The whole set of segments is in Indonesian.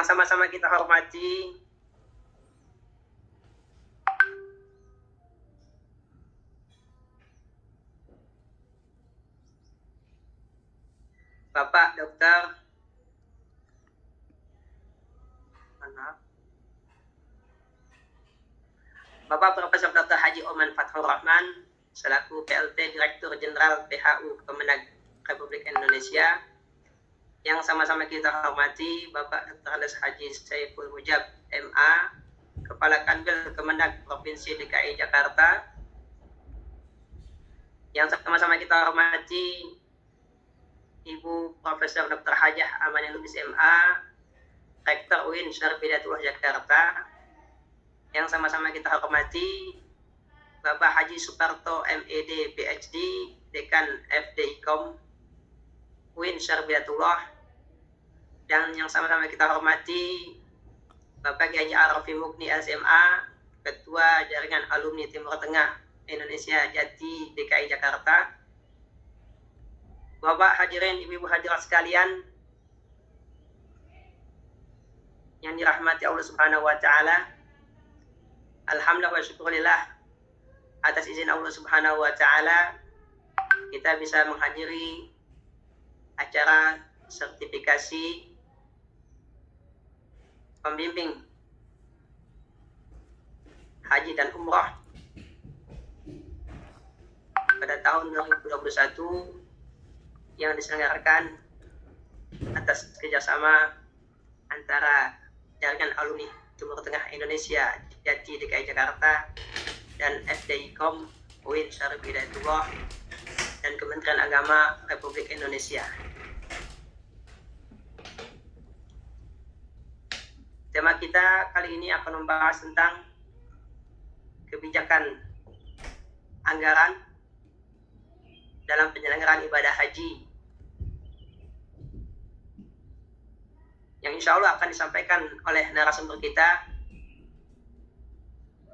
Yang sama-sama kita hormati Bapak Dr. Bapak Profesor Dr. Haji Oman Fathur Rahman selaku PLT Direktur Jenderal PHU Kemenag Republik Indonesia. Yang sama-sama kita hormati Bapak Dr. Andes Haji Saiful Mujab MA, Kepala Kanwil Kemenag Provinsi DKI Jakarta. Yang sama-sama kita hormati Ibu Profesor Dr. Hajah Amanil Lubis MA, Rektor UIN Syarif Hidayatullah Jakarta. Yang sama-sama kita hormati Bapak Haji Suparto MED PhD, Dekan FDIKOM UIN Syarif Hidayatullah. Dan yang sama-sama kita hormati Bapak Kiai Haji Arafi Mukni LCMA, Ketua Jaringan Alumni Timur Tengah Indonesia Jati DKI Jakarta. Bapak hadirin, ibu-ibu hadirat sekalian yang dirahmati Allah Subhanahu wa taala. Alhamdulillah wa syukurillah, atas izin Allah Subhanahu wa taala kita bisa menghadiri acara sertifikasi pembimbing haji dan umrah pada tahun 2021 yang diselenggarakan atas kerjasama antara Jaringan Alumni Timur Tengah Indonesia Jati DKI Jakarta dan FDIKOM UIN Syarif Hidayatullah dan Kementerian Agama Republik Indonesia. Tema kita kali ini akan membahas tentang kebijakan anggaran dalam penyelenggaraan ibadah haji yang insya Allah akan disampaikan oleh narasumber kita,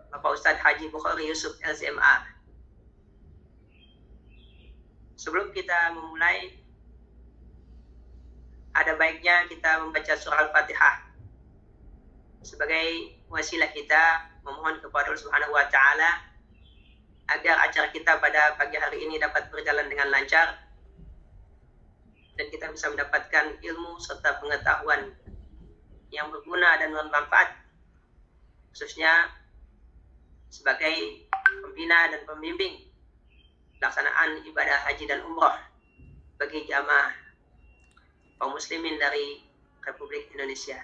Bapak Ustadz Haji Bukhari Yusuf LCMA. Sebelum kita memulai, ada baiknya kita membaca surah Al-Fatihah sebagai wasilah kita memohon kepada Allah Subhanahu wa taala agar acara kita pada pagi hari ini dapat berjalan dengan lancar dan kita bisa mendapatkan ilmu serta pengetahuan yang berguna dan bermanfaat, khususnya sebagai pembina dan pembimbing pelaksanaan ibadah haji dan umrah bagi jamaah kaum muslimin dari Republik Indonesia.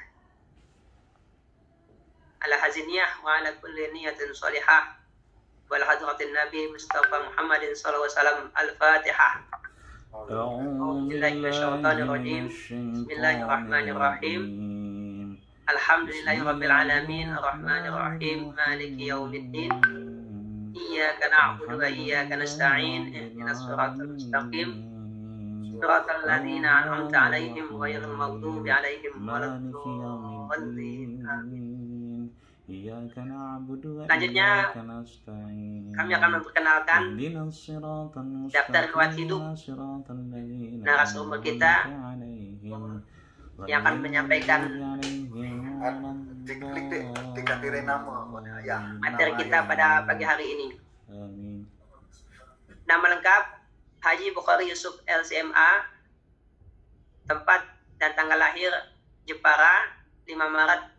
Ala haziniyah wa ala kulli niyatin salihah wal hadratin Nabi Mustafa Muhammadin sallallahu alaihi wasallam. Al-Fatihah. Bismillahirrahmanirrahim. Alhamdulillahirabbil alamin arrahmanir rahim maliki yaumiddin. Iyyaka na'budu wa iyyaka nasta'in ihdinas siratal mustaqim siratal ladzina an'amta 'alaihim ghairil maghdubi 'alaihim waladdallin. Selanjutnya kami akan memperkenalkan daftar riwayat hidup narasumber kita yang akan menyampaikan materi kita pada pagi hari ini. Nama lengkap Haji Bukhari Yusuf LCMA, tempat dan tanggal lahir Jepara 5 Maret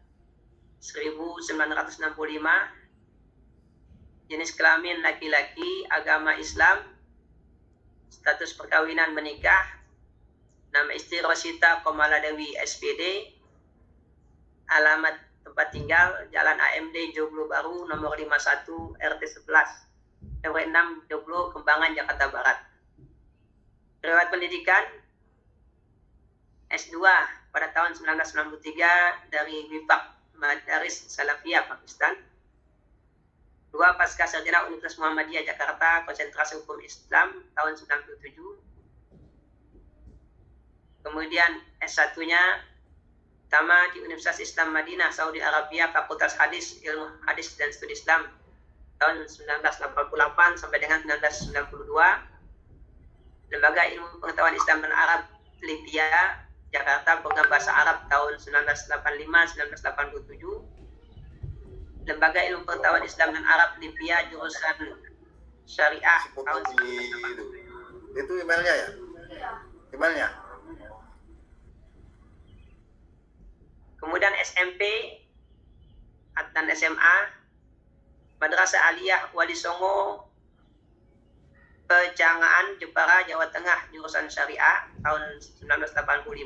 1965, jenis kelamin laki-laki, agama Islam, status perkawinan menikah, nama istri Rosita Komaladewi SPD, alamat tempat tinggal Jalan AMD Joglo Baru nomor 51 RT 11 RW 6 Joglo Kembangan Jakarta Barat. Riwayat pendidikan S2 pada tahun 1993 dari Wifak Madaris Salafiyah Pakistan. 2 pasca sarjana Universitas Muhammadiyah Jakarta konsentrasi hukum Islam tahun 97. Kemudian S1-nya Tama di Universitas Islam Madinah Saudi Arabia, Fakultas Hadis, Ilmu Hadis dan Studi Islam tahun 1988 sampai dengan 1992. Lembaga Ilmu Pengetahuan Islam dan Arab Libya Jakarta Program Bahasa Arab tahun 1985-1987, Lembaga Ilmu Pengetahuan Islam dan Arab Libya jurusan Syariah tahun 1987. Itu emailnya ya? Emailnya? Kemudian SMP dan SMA, Madrasah Aliyah Wali Songo Pejangaan Jepara Jawa Tengah jurusan Syariah tahun 1985,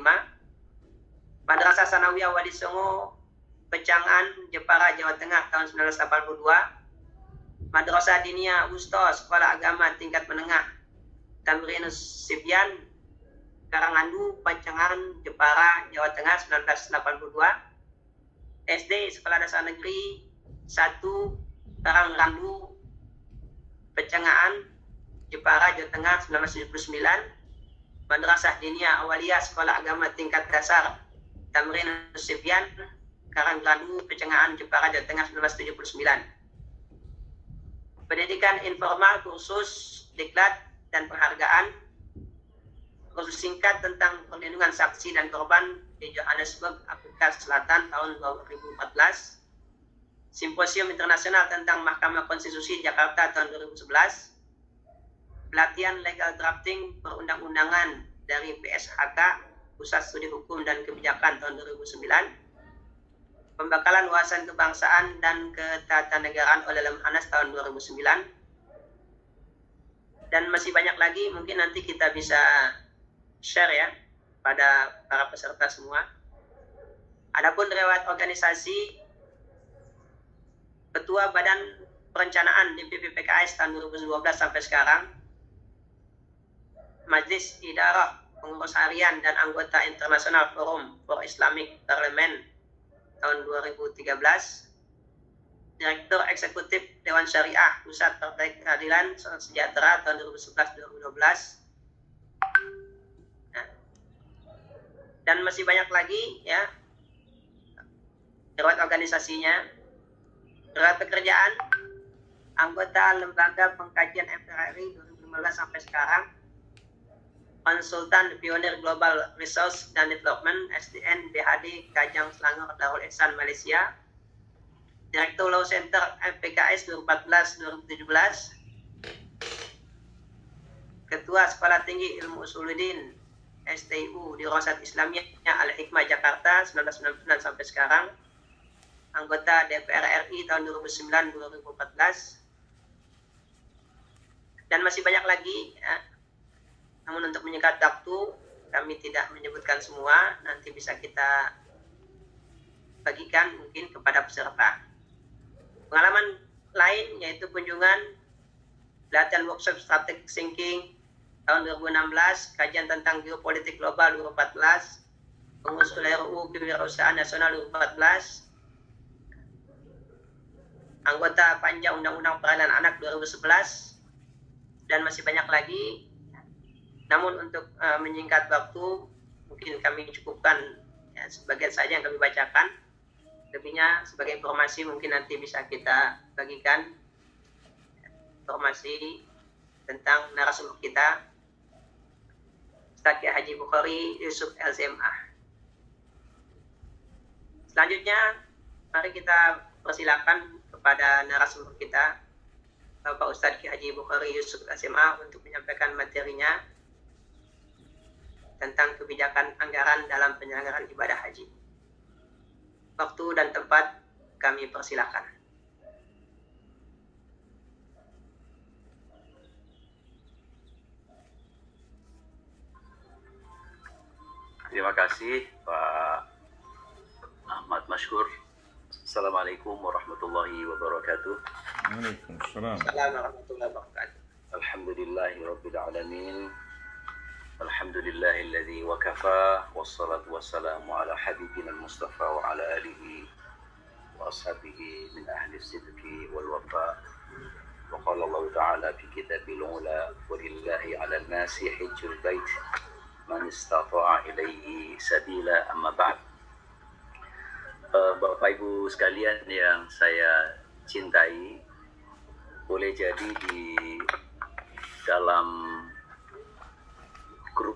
Madrasah Sanawiyah Wali Songo Pejangaan Jepara Jawa Tengah tahun 1982, Madrasah Diniyah Wusta Sekolah Agama Tingkat Menengah Tamrinus Sibyan Karangandu Pejangan Jepara Jawa Tengah 1982, SD Sekolah Dasar Negeri 1 Karangrandu Pejangan Jepara Jawa Tengah 1979, Madrasah Diniyah Awaliyah Sekolah Agama Tingkat Dasar Tamrin Sibyan Karangrandu Pejangan Jepara Jawa Tengah 1979. Pendidikan informal, kursus diklat dan penghargaan, kursus singkat tentang perlindungan saksi dan korban di Johannesburg, Afrika Selatan tahun 2014, Simposium Internasional tentang Mahkamah Konstitusi Jakarta tahun 2011, pelatihan legal drafting perundang-undangan dari PSHK, Pusat Studi Hukum dan Kebijakan tahun 2009, pembekalan wawasan kebangsaan dan ketatanegaraan oleh Lemhanas tahun 2009, dan masih banyak lagi. Mungkin nanti kita bisa share ya pada para peserta semua. Adapun riwayat organisasi, Ketua Badan Perencanaan DPP PKS tahun 2012 sampai sekarang, Majelis Idarah Pengurus Harian dan Anggota Internasional Forum for Islamic Parliament tahun 2013, Direktur Eksekutif Dewan Syariah Pusat Partai Keadilan Sejahtera tahun 2011-2012, dan masih banyak lagi ya riwayat organisasinya. Riwayat pekerjaan, anggota Lembaga Pengkajian MPRI 2015 sampai sekarang, konsultan pionir Global Resource dan Development SDN BHD Kajang Selangor Darul Ihsan Malaysia, Direktur Law Center FPKS 2014-2017, Ketua Sekolah Tinggi Ilmu Usuluddin STIU di Rosat Islamiyah Al-Hikmah Jakarta 1999 sampai sekarang, anggota DPR RI tahun 2009-2014, dan masih banyak lagi ya. Namun untuk menyingkat waktu, kami tidak menyebutkan semua, nanti bisa kita bagikan mungkin kepada peserta. Pengalaman lain yaitu kunjungan pelatihan workshop strategic thinking tahun 2016, kajian tentang geopolitik global 2014, pengusul RUU Kewirausahaan Nasional 2014, anggota Panja Undang-Undang Perlindungan Anak 2011, dan masih banyak lagi. Namun untuk menyingkat waktu, mungkin kami cukupkan ya, sebagian saja yang kami bacakan. Lebihnya sebagai informasi mungkin nanti bisa kita bagikan informasi tentang narasumber kita, Ustaz Kiai Haji Bukhari Yusuf LCMA. Selanjutnya, mari kita persilakan kepada narasumber kita, Bapak Ustaz Kiai Haji Bukhari Yusuf LCMA, untuk menyampaikan materinya tentang kebijakan anggaran dalam penyelenggaraan ibadah haji. Waktu dan tempat kami persilakan. Terima kasih Pak Ahmad Mashkur. Assalamualaikum warahmatullahi wabarakatuh. Waalaikumsalam. Assalamualaikum warahmatullahi wabarakatuh. Alhamdulillahi rabbil alamin. Alhamdulillahilladzi wa kafa, wassalatu wassalamu ala habibina al-mustafa wa ala alihi wa ashabihi min ahli sidqi wal wafa. Wa qala Allah ta'ala fi kitabil ula, walillahi ala al-nasi hijjul bait man istata'a ilaihi sabila, amma ba'd. Bapak Ibu sekalian yang saya cintai, boleh jadi di dalam grup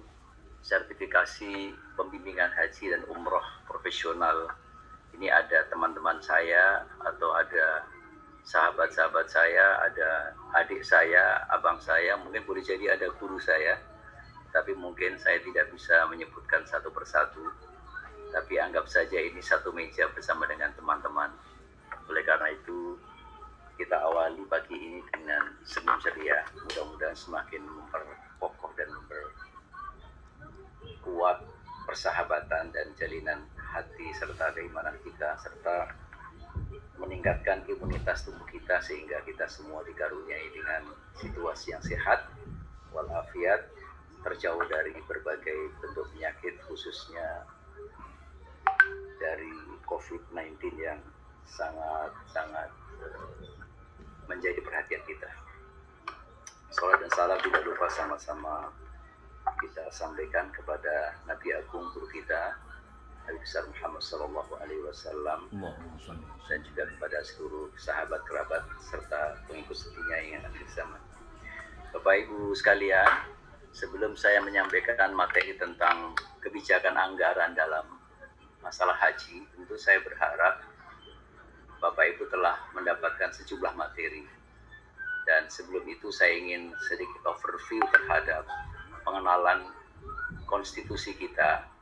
sertifikasi pembimbingan haji dan umroh profesional. Ini ada teman-teman saya atau ada sahabat-sahabat saya, ada adik saya, abang saya, mungkin boleh jadi ada guru saya, tapi mungkin saya tidak bisa menyebutkan satu persatu. Tapi anggap saja ini satu meja bersama dengan teman-teman. Oleh karena itu, kita awali pagi ini dengan senyum ceria. Mudah-mudahan semakin memperkokoh dan memperkuat persahabatan dan jalinan hati serta keimanan kita, serta meningkatkan imunitas tubuh kita sehingga kita semua dikaruniai dengan situasi yang sehat walafiat, terjauh dari berbagai bentuk penyakit, khususnya dari COVID-19 yang sangat menjadi perhatian kita. Salam dan salam tidak lupa sama-sama kita sampaikan kepada Nabi Agung guru kita Nabi besar Muhammad SAW dan juga kepada seluruh sahabat kerabat serta pengikut setinya yang ada di zaman. Bapak Ibu sekalian, sebelum saya menyampaikan materi tentang kebijakan anggaran dalam masalah haji, tentu saya berharap Bapak Ibu telah mendapatkan sejumlah materi. Dan sebelum itu saya ingin sedikit overview terhadap pengenalan konstitusi kita.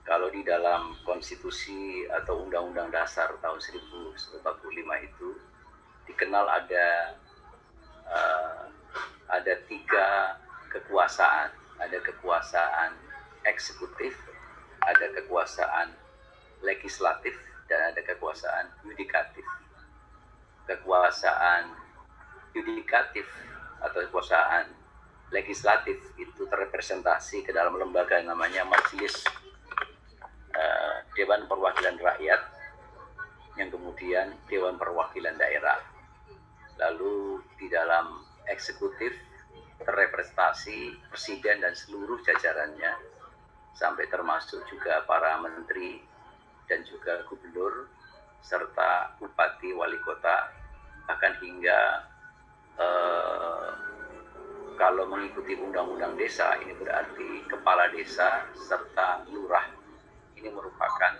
Kalau di dalam konstitusi atau Undang-Undang Dasar tahun 1945 itu dikenal ada tiga kekuasaan. Ada kekuasaan eksekutif, ada kekuasaan legislatif, dan ada kekuasaan yudikatif. Kekuasaan yudikatif atau kekuasaan legislatif itu terrepresentasi ke dalam lembaga yang namanya Majelis Dewan Perwakilan Rakyat, yang kemudian Dewan Perwakilan Daerah. Lalu di dalam eksekutif terrepresentasi presiden dan seluruh jajarannya, sampai termasuk juga para menteri dan juga gubernur serta bupati, wali kota, bahkan hingga kalau mengikuti undang-undang desa, ini berarti kepala desa serta lurah. Ini merupakan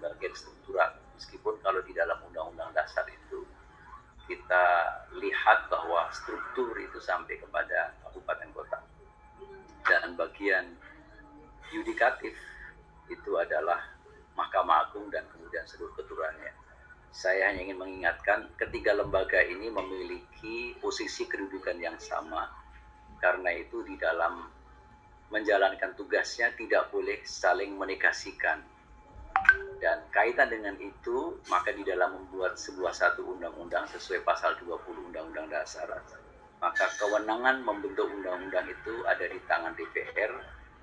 bagian struktural, meskipun kalau di dalam undang-undang dasar itu kita lihat bahwa struktur itu sampai kepada kabupaten kota. Dan bagian yudikatif itu adalah Mahkamah Agung dan kemudian seluruh keturunannya. Saya hanya ingin mengingatkan ketiga lembaga ini memiliki posisi kedudukan yang sama. Karena itu di dalam menjalankan tugasnya tidak boleh saling menegasikan. Dan kaitan dengan itu, maka di dalam membuat sebuah satu undang-undang sesuai pasal 20 Undang-Undang Dasar, maka kewenangan membentuk undang-undang itu ada di tangan DPR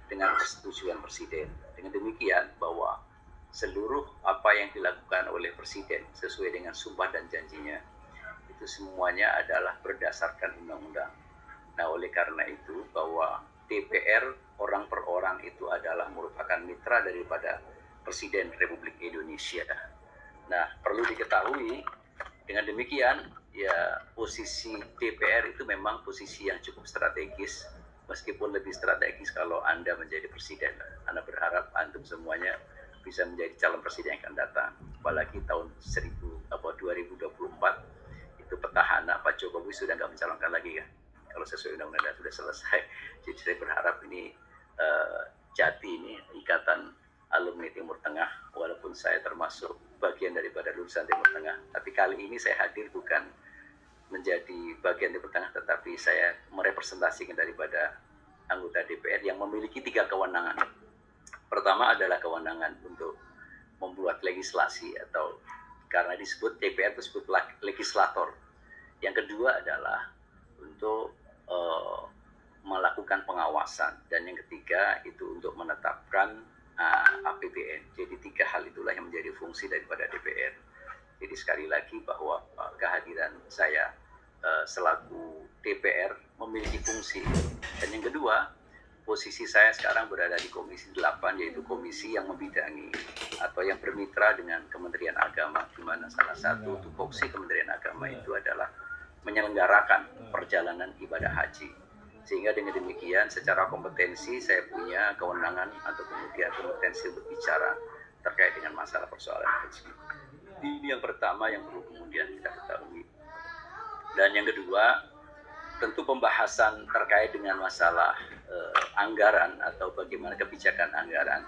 dengan persetujuan Presiden. Dengan demikian bahwa seluruh apa yang dilakukan oleh Presiden sesuai dengan sumpah dan janjinya itu semuanya adalah berdasarkan undang-undang. Nah, oleh karena itu bahwa DPR orang per orang itu adalah merupakan mitra daripada Presiden Republik Indonesia. Nah, perlu diketahui dengan demikian ya posisi DPR itu memang posisi yang cukup strategis, meskipun lebih strategis kalau Anda menjadi Presiden. Anda berharap antum semuanya bisa menjadi calon presiden yang akan datang. Apalagi tahun 2024 itu petahana Pak Jokowi sudah nggak mencalonkan lagi kan. Kalau sesuai undang-undang sudah selesai. Jadi saya berharap ini Jati ini ikatan alumni Timur Tengah, walaupun saya termasuk bagian daripada lulusan Timur Tengah. Tapi kali ini saya hadir bukan menjadi bagian Timur Tengah, tetapi saya merepresentasikan daripada anggota DPR yang memiliki tiga kewenangan. Pertama adalah kewenangan untuk membuat legislasi atau karena disebut DPR tersebut legislator. Yang kedua adalah untuk melakukan pengawasan, dan yang ketiga itu untuk menetapkan APBN. Jadi tiga hal itulah yang menjadi fungsi daripada DPR. Jadi sekali lagi bahwa kehadiran saya selaku DPR memiliki fungsi. Dan yang kedua, posisi saya sekarang berada di Komisi 8, yaitu komisi yang membidangi atau yang bermitra dengan Kementerian Agama, di mana salah satu tupoksi Kementerian Agama itu adalah menyelenggarakan perjalanan ibadah haji. Sehingga dengan demikian secara kompetensi saya punya kewenangan atau kemudian kompetensi untuk bicara terkait dengan masalah persoalan haji. Ini yang pertama yang perlu kemudian kita ketahui. Dan yang kedua, tentu pembahasan terkait dengan masalah anggaran atau bagaimana kebijakan anggaran.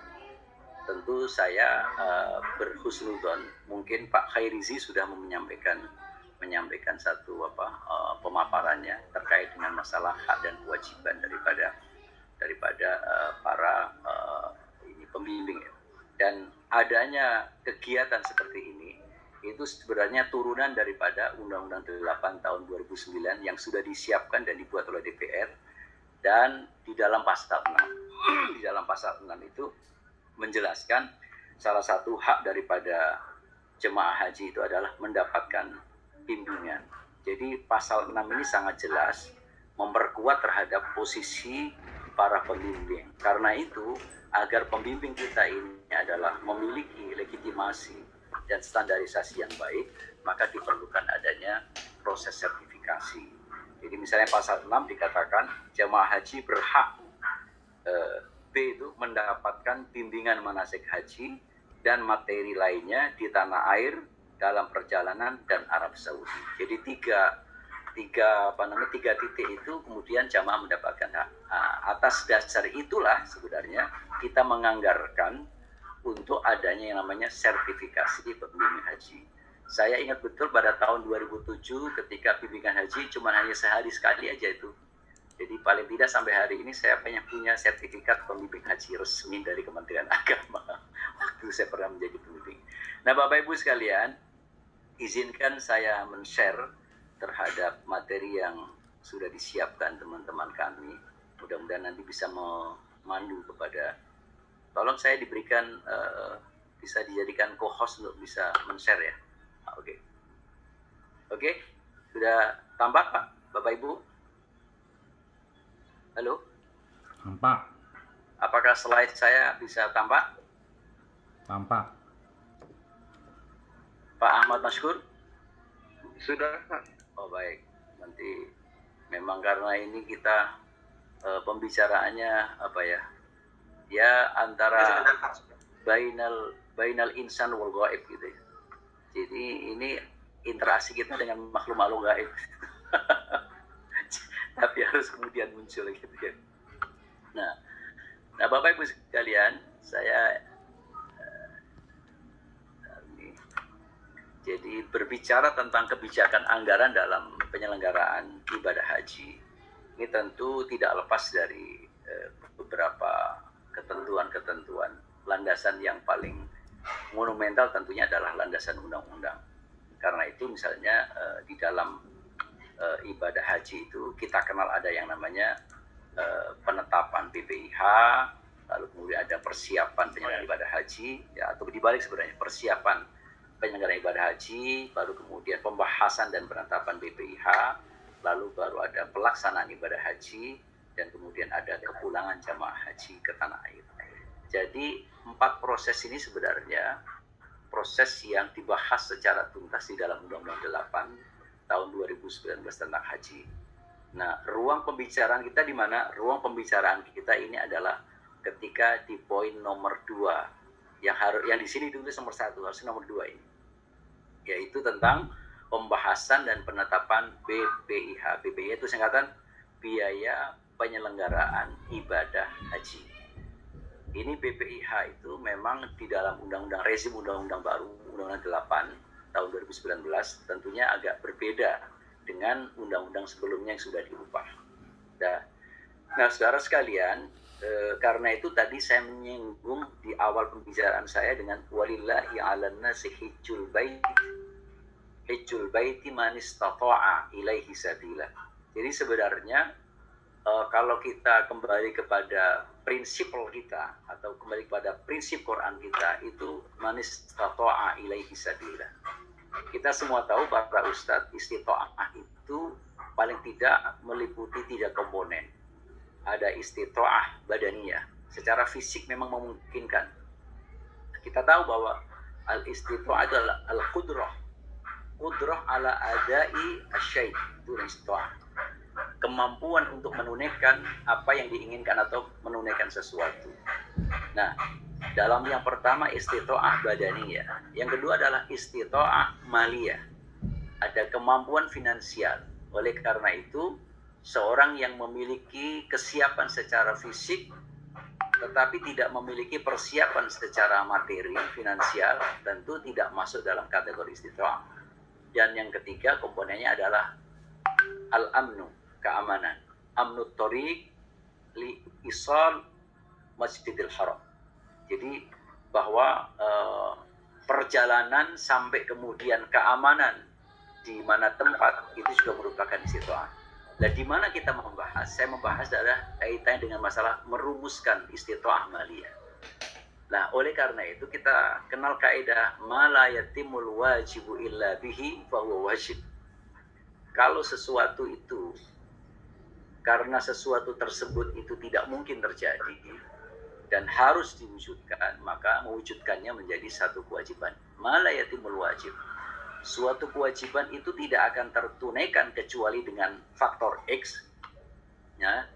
Tentu saya berhusnudzon, mungkin Pak Khairizi sudah menyampaikan satu pemaparannya terkait dengan masalah hak dan kewajiban daripada para pembimbing. Dan adanya kegiatan seperti ini itu sebenarnya turunan daripada Undang-Undang 8 tahun 2009 yang sudah disiapkan dan dibuat oleh DPR, dan di dalam pasal 6 di dalam pasal 6 itu menjelaskan salah satu hak daripada jemaah haji itu adalah mendapatkan bimbingan. Jadi pasal 6 ini sangat jelas memperkuat terhadap posisi para pembimbing. Karena itu, agar pembimbing kita ini adalah memiliki legitimasi dan standarisasi yang baik, maka diperlukan adanya proses sertifikasi. Jadi misalnya pasal 6 dikatakan jemaah haji berhak B itu mendapatkan bimbingan manasik haji dan materi lainnya di tanah air, dalam perjalanan, dan Arab Saudi. Jadi tiga titik itu kemudian jamaah mendapatkan hak. Atas dasar itulah sebenarnya kita menganggarkan untuk adanya yang namanya sertifikasi pembimbing haji. Saya ingat betul pada tahun 2007 ketika bimbingan haji cuma hanya sehari sekali aja itu. Jadi paling tidak sampai hari ini saya punya sertifikat pembimbing haji resmi dari Kementerian Agama waktu saya pernah menjadi pembimbing. Nah, Bapak Ibu sekalian, izinkan saya men-share terhadap materi yang sudah disiapkan teman-teman kami. Mudah-mudahan nanti bisa memandu kepada, tolong saya diberikan, bisa dijadikan co-host untuk bisa men-share ya. Oke, sudah tampak Pak, Bapak Ibu? Halo? Tampak. Apakah slide saya bisa tampak? Tampak. Pak Ahmad Maskur? Sudah, Pak. Oh baik, nanti memang karena ini kita pembicaraannya ya antara bainal insan wal gaib gitu ya. Jadi ini interaksi kita dengan makhluk-makhluk gaib. Tapi harus kemudian muncul gitu ya. Nah Bapak Ibu sekalian, saya jadi berbicara tentang kebijakan anggaran dalam penyelenggaraan ibadah haji. Ini tentu tidak lepas dari beberapa ketentuan-ketentuan. Landasan yang paling monumental tentunya adalah landasan undang-undang. Karena itu misalnya di dalam ibadah haji itu kita kenal ada yang namanya penetapan BPIH, lalu kemudian ada persiapan penyelenggaraan ibadah haji, ya, atau dibalik sebenarnya persiapan penyelenggaraan ibadah haji, baru kemudian pembahasan dan penetapan BPIH, lalu baru ada pelaksanaan ibadah haji, dan kemudian ada kepulangan jamaah haji ke tanah air. Jadi 4 proses ini sebenarnya proses yang dibahas secara tuntas di dalam Undang-Undang 8 tahun 2019 tentang haji. Nah, ruang pembicaraan kita di mana? Ruang pembicaraan kita ini adalah ketika di poin nomor 2 yang di sini ditulis nomor 1, harus nomor 2 ini, yaitu tentang pembahasan dan penetapan BPIH. BPIH itu singkatan biaya penyelenggaraan ibadah haji. Ini BPIH itu memang di dalam rezim undang-undang baru, Undang-Undang 8 tahun 2019, tentunya agak berbeda dengan undang-undang sebelumnya yang sudah diubah. Nah, saudara sekalian, karena itu tadi saya menyinggung di awal pembicaraan saya dengan walillahi 'alan nasi hijjul baiti man istata'a ilaihi sabila. Jadi sebenarnya kalau kita kembali kepada prinsip kita atau kembali kepada prinsip Quran kita, itu man istata'a ilaihi sabila. Kita semua tahu para ustadz istita'ah itu paling tidak meliputi 3 komponen. Ada istita'ah badaniyah, secara fisik memang memungkinkan. Kita tahu bahwa al-istita'ah adalah al-qudrah ala adai asyai, itu istita'ah. kemampuan untuk menunaikan apa yang diinginkan atau menunaikan sesuatu. Nah, dalam yang pertama istita'ah badaniyah, yang kedua adalah istita'ah maliyah. Ada kemampuan finansial. Oleh karena itu, seorang yang memiliki kesiapan secara fisik tetapi tidak memiliki persiapan secara materi finansial tentu tidak masuk dalam kategori istita'ah. Dan yang ketiga komponennya adalah al-amnu, keamanan. Amnut thoriq li isal Masjidil Haram. Jadi bahwa perjalanan sampai kemudian keamanan di mana tempat itu juga merupakan istita'ah. Dan di mana kita membahas, saya membahas adalah kaitannya dengan masalah merumuskan istita'ah maliyah. Nah, oleh karena itu kita kenal kaidah ma la yatimul wajibu illa bihi fa huwa wajib. Kalau sesuatu itu karena sesuatu tersebut itu tidak mungkin terjadi dan harus diwujudkan, maka mewujudkannya menjadi satu kewajiban. Ma la yatimul wajib. Suatu kewajiban itu tidak akan tertunaikan kecuali dengan faktor X, ya.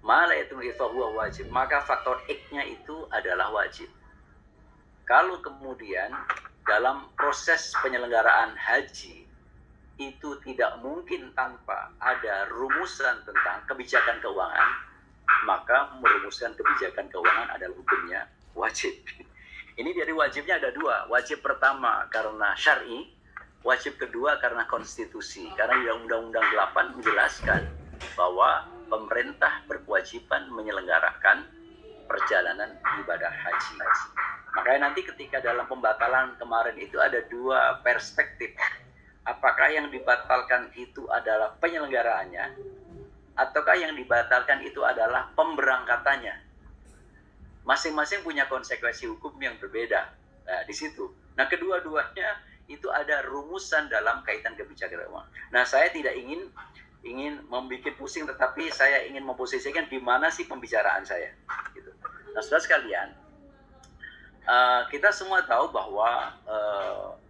Malah itu wajib, maka faktor X-nya itu adalah wajib. Kalau kemudian dalam proses penyelenggaraan haji itu tidak mungkin tanpa ada rumusan tentang kebijakan keuangan, maka merumuskan kebijakan keuangan adalah hukumnya wajib. Ini dari wajibnya ada dua. Wajib pertama karena syar'i, wajib kedua karena konstitusi. Karena di Undang-Undang 8 menjelaskan bahwa pemerintah berkewajiban menyelenggarakan perjalanan ibadah haji. Makanya nanti ketika dalam pembatalan kemarin itu ada dua perspektif. Apakah yang dibatalkan itu adalah penyelenggaraannya, ataukah yang dibatalkan itu adalah pemberangkatannya? Masing-masing punya konsekuensi hukum yang berbeda. Nah, di situ. Nah, kedua-duanya itu ada rumusan dalam kaitan kebijakan keuangan. Nah, saya tidak ingin membuat pusing, tetapi saya ingin memposisikan di mana sih pembicaraan saya. Gitu. Nah, saudara sekalian, kita semua tahu bahwa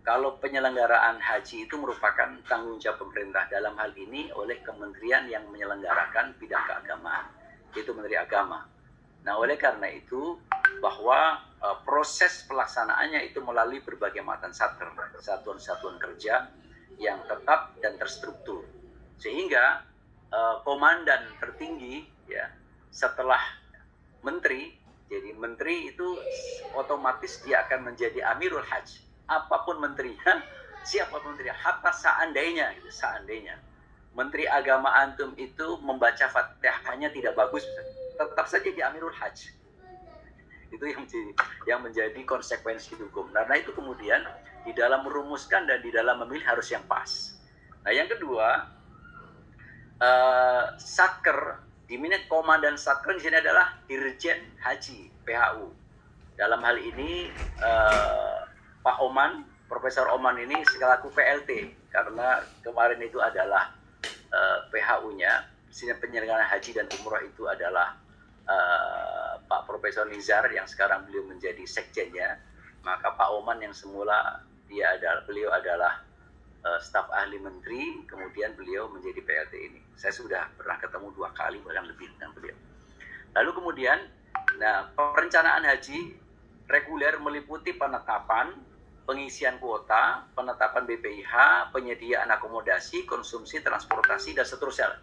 kalau penyelenggaraan haji itu merupakan tanggung jawab pemerintah, dalam hal ini oleh kementerian yang menyelenggarakan bidang keagamaan, yaitu Menteri Agama. Nah, oleh karena itu bahwa proses pelaksanaannya itu melalui berbagai macam satuan-satuan kerja yang tetap dan terstruktur. Sehingga komandan tertinggi ya setelah menteri, jadi menteri itu otomatis dia akan menjadi Amirul Hajj. Apapun menterinya, siapapun menterinya, hatta seandainya Menteri Agama antum itu membaca Fatihahnya tidak bagus, tetap saja di Amirul Hajj. Itu yang menjadi konsekuensi hukum. Karena itu kemudian di dalam merumuskan dan di dalam memilih harus yang pas. Nah, yang kedua, Saker, di mana komandan Saker di sini adalah Dirjen Haji PHU. Dalam hal ini Pak Oman, Profesor Oman ini selaku PLT, karena kemarin itu adalah PHU-nya, penyelenggaraan haji dan umroh itu adalah Pak Profesor Nizar yang sekarang beliau menjadi sekjennya. Maka Pak Oman yang semula beliau adalah staf ahli menteri, kemudian beliau menjadi PLT ini. Saya sudah pernah ketemu 2 kali bahkan lebih dengan beliau. Lalu kemudian, nah, perencanaan haji reguler meliputi penetapan, pengisian kuota, penetapan BPIH, penyediaan akomodasi, konsumsi, transportasi, dan seterusnya.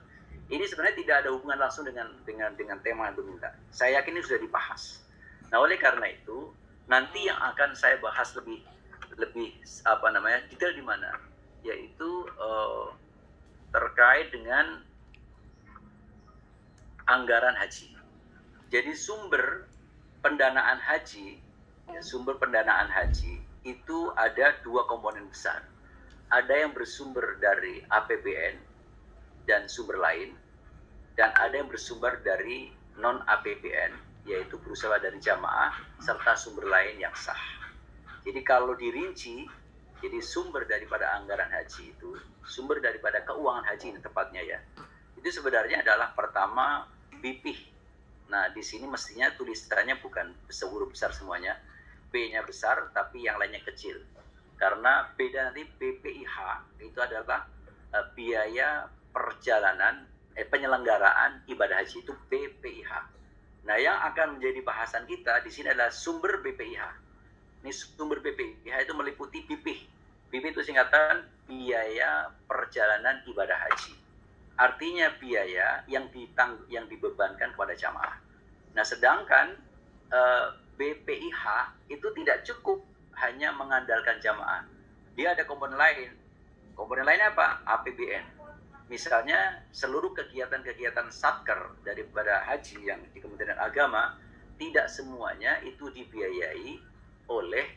Ini sebenarnya tidak ada hubungan langsung dengan tema yang diminta. Saya yakin ini sudah dibahas. Nah, oleh karena itu, nanti yang akan saya bahas lebih detail di mana, yaitu terkait dengan anggaran haji. Jadi sumber pendanaan haji itu ada 2 komponen besar. Ada yang bersumber dari APBN dan sumber lain, dan ada yang bersumber dari non APBN, yaitu berusaha dari jamaah serta sumber lain yang sah. Jadi kalau dirinci, jadi sumber daripada anggaran haji itu, sumber daripada keuangan haji ini tepatnya ya, itu sebenarnya adalah pertama BPIH. Nah, di sini mestinya tulisannya bukan huruf besar semuanya, B-nya besar tapi yang lainnya kecil. Karena beda nanti BPIH itu adalah biaya perjalanan penyelenggaraan ibadah haji itu BPIH. Nah, yang akan menjadi bahasan kita di sini adalah sumber BPIH. Ini sumber BPIH itu meliputi BPIH. BPIH itu singkatan biaya perjalanan ibadah haji. Artinya biaya yang dibebankan kepada jamaah. Nah, sedangkan BPIH itu tidak cukup hanya mengandalkan jamaah. Dia ada komponen lain. Komponen lainnya apa? APBN. Misalnya seluruh kegiatan-kegiatan satker daripada haji yang di Kementerian Agama tidak semuanya itu dibiayai oleh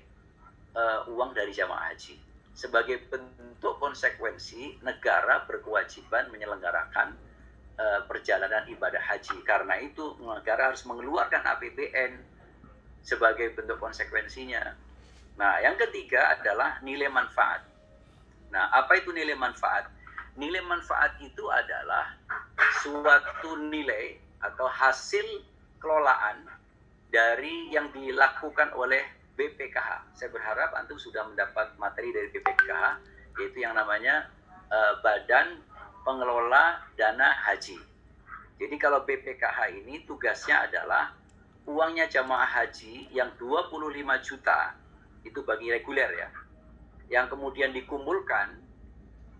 uang dari jamaah haji. Sebagai bentuk konsekuensi, negara berkewajiban menyelenggarakan perjalanan ibadah haji. Karena itu negara harus mengeluarkan APBN sebagai bentuk konsekuensinya. Nah, yang ketiga adalah nilai manfaat. Nah, apa itu nilai manfaat? Nilai manfaat itu adalah suatu nilai atau hasil kelolaan dari yang dilakukan oleh BPKH. Saya berharap antum sudah mendapat materi dari BPKH, yaitu yang namanya Badan Pengelola Dana Haji. Jadi kalau BPKH ini tugasnya adalah uangnya jamaah haji yang 25 juta, itu bagi reguler ya, yang kemudian dikumpulkan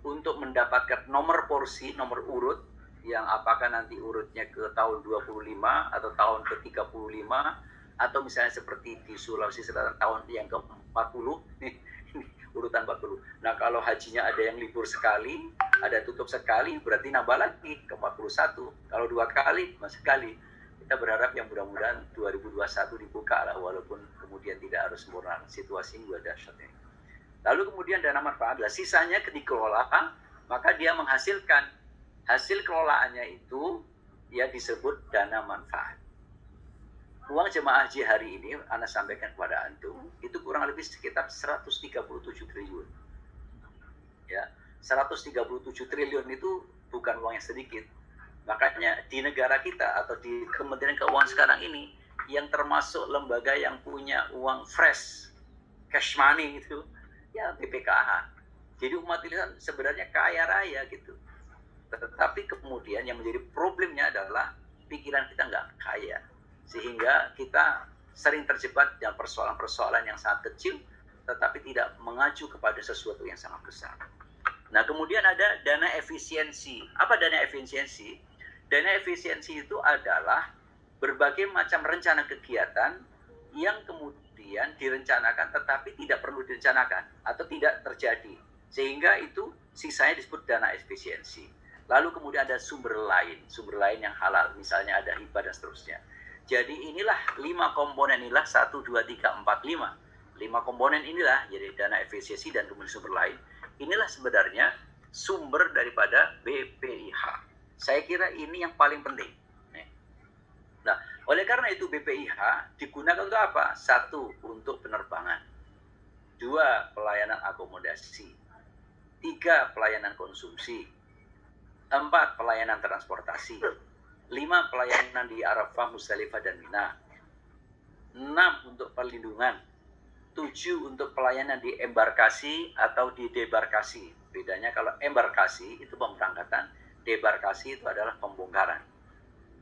untuk mendapatkan nomor porsi, nomor urut, yang apakah nanti urutnya ke tahun 25 atau tahun ke 35, atau misalnya seperti di Sulawesi Selatan tahun yang ke 40, urutan 40. Nah, kalau hajinya ada yang libur sekali, ada tutup sekali, berarti nambah lagi ke 41. Kalau 2 kali, sekali. Kita berharap yang mudah-mudahan 2021 dibuka lah, walaupun kemudian tidak harus sempurna. Situasi juga dahsyat ini. Lalu kemudian dana manfaat adalah sisanya dikelola, maka dia menghasilkan hasil kelolaannya itu ya disebut dana manfaat. Uang jemaah haji hari ini, Anda sampaikan kepada antum, itu kurang lebih sekitar 137 triliun. Ya, 137 triliun itu bukan uang yang sedikit. Makanya di negara kita atau di Kementerian Keuangan sekarang ini, yang termasuk lembaga yang punya uang fresh, cash money itu, ya BPKH. Jadi umat Islam sebenarnya kaya raya gitu. Tetapi kemudian yang menjadi problemnya adalah pikiran kita nggak kaya. Sehingga kita sering terjebak dalam persoalan-persoalan yang sangat kecil, tetapi tidak mengacu kepada sesuatu yang sangat besar. Nah, kemudian ada dana efisiensi. Apa dana efisiensi? Dana efisiensi itu adalah berbagai macam rencana kegiatan yang kemudian direncanakan tetapi tidak perlu direncanakan atau tidak terjadi, sehingga itu sisanya disebut dana efisiensi. Lalu kemudian ada sumber lain yang halal, misalnya ada hibah dan seterusnya. Jadi inilah 5 komponen, inilah 1, 2, 3, 4, 5. 5 komponen inilah, jadi dana efisiensi dan kemudian sumber lain. Inilah sebenarnya sumber daripada BPIH. Saya kira ini yang paling penting. Nah, oleh karena itu BPIH digunakan untuk apa? 1, untuk penerbangan. 2, pelayanan akomodasi. 3, pelayanan konsumsi. 4, pelayanan transportasi. 5, pelayanan di Arafah, Musdalifah, dan Mina. 6, untuk perlindungan. 7, untuk pelayanan di embarkasi atau di debarkasi. Bedanya kalau embarkasi itu pemberangkatan, debarkasi itu adalah pembongkaran.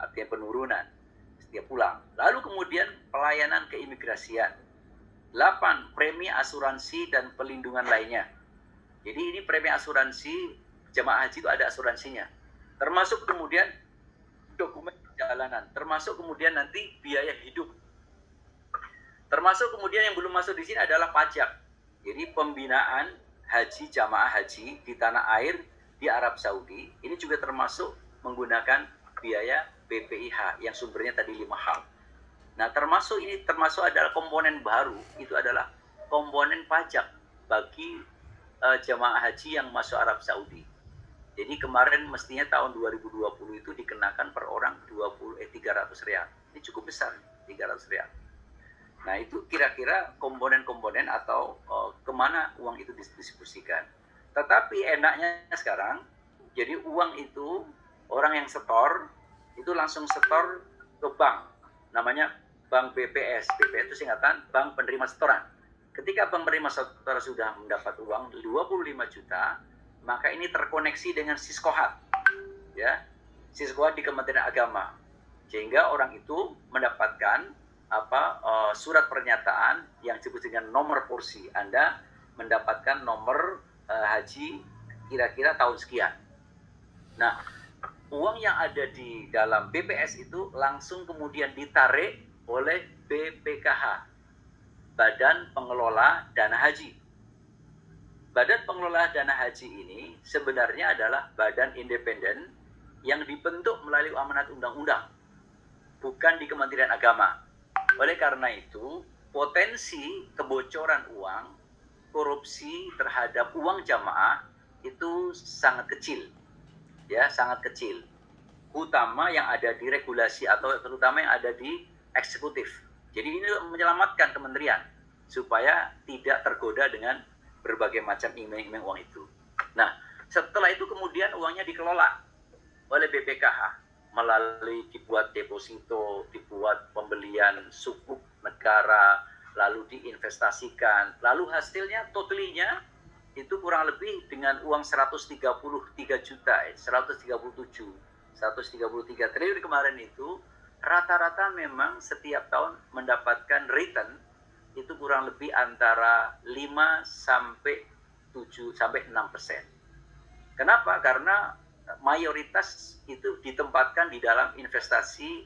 Artinya penurunan. Dia pulang. Lalu kemudian pelayanan keimigrasian. 8, premi asuransi dan pelindungan lainnya. Jadi ini premi asuransi jemaah haji itu ada asuransinya. Termasuk kemudian dokumen perjalanan, termasuk kemudian nanti biaya hidup. Termasuk kemudian yang belum masuk di sini adalah pajak. Jadi pembinaan haji jamaah haji di tanah air di Arab Saudi ini juga termasuk menggunakan biaya BPIH yang sumbernya tadi 5 hal. Nah, termasuk adalah komponen baru, itu adalah komponen pajak bagi jamaah haji yang masuk Arab Saudi. Jadi kemarin mestinya tahun 2020 itu dikenakan per orang 300 rial. Ini cukup besar, 300 rial. Nah, itu kira-kira komponen-komponen atau kemana uang itu didistribusikan. Tetapi enaknya sekarang, jadi uang itu orang yang setor itu langsung setor ke bank, namanya bank BPS. BPS itu singkatan bank penerima setoran. Ketika bank penerima setoran sudah mendapat uang 25 juta, maka ini terkoneksi dengan Siskohat, ya. siswa di Kementerian Agama, sehingga orang itu mendapatkan surat pernyataan yang disebut dengan nomor porsi. Anda mendapatkan nomor haji kira-kira tahun sekian. Nah, uang yang ada di dalam BPS itu langsung kemudian ditarik oleh BPKH, Badan Pengelola Dana Haji. Badan Pengelola Dana Haji ini sebenarnya adalah badan independen yang dibentuk melalui amanat undang-undang, bukan di Kementerian Agama. Oleh karena itu, potensi kebocoran uang, korupsi terhadap uang jamaah itu sangat kecil. Ya, sangat kecil. Utama yang ada di regulasi atau terutama yang ada di eksekutif. Jadi ini menyelamatkan kementerian supaya tidak tergoda dengan berbagai macam iming-iming uang itu. Nah, setelah itu kemudian uangnya dikelola oleh BPKH melalui dibuat deposito, dibuat pembelian sukuk negara, lalu diinvestasikan, lalu hasilnya totalinya itu kurang lebih dengan uang 133 juta, 133 triliun kemarin itu rata-rata memang setiap tahun mendapatkan return itu kurang lebih antara 5 sampai 7 sampai 6%. Kenapa? Karena mayoritas itu ditempatkan di dalam investasi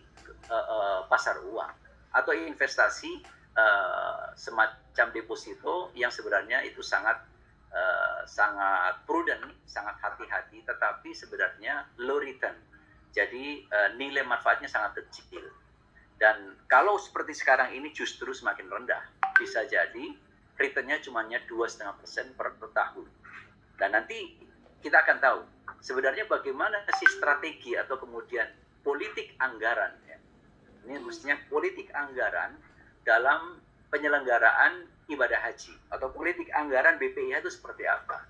pasar uang atau investasi semacam deposito yang sebenarnya itu sangat prudent, sangat hati-hati, tetapi sebenarnya low return. Jadi nilai manfaatnya sangat kecil. Dan kalau seperti sekarang ini justru semakin rendah. Bisa jadi returnnya cuma 2,5% per tahun. Dan nanti kita akan tahu sebenarnya bagaimana sih strategi atau kemudian politik anggaran. Ya. Ini mestinya politik anggaran dalam penyelenggaraan ibadah haji atau politik anggaran BPIH itu seperti apa.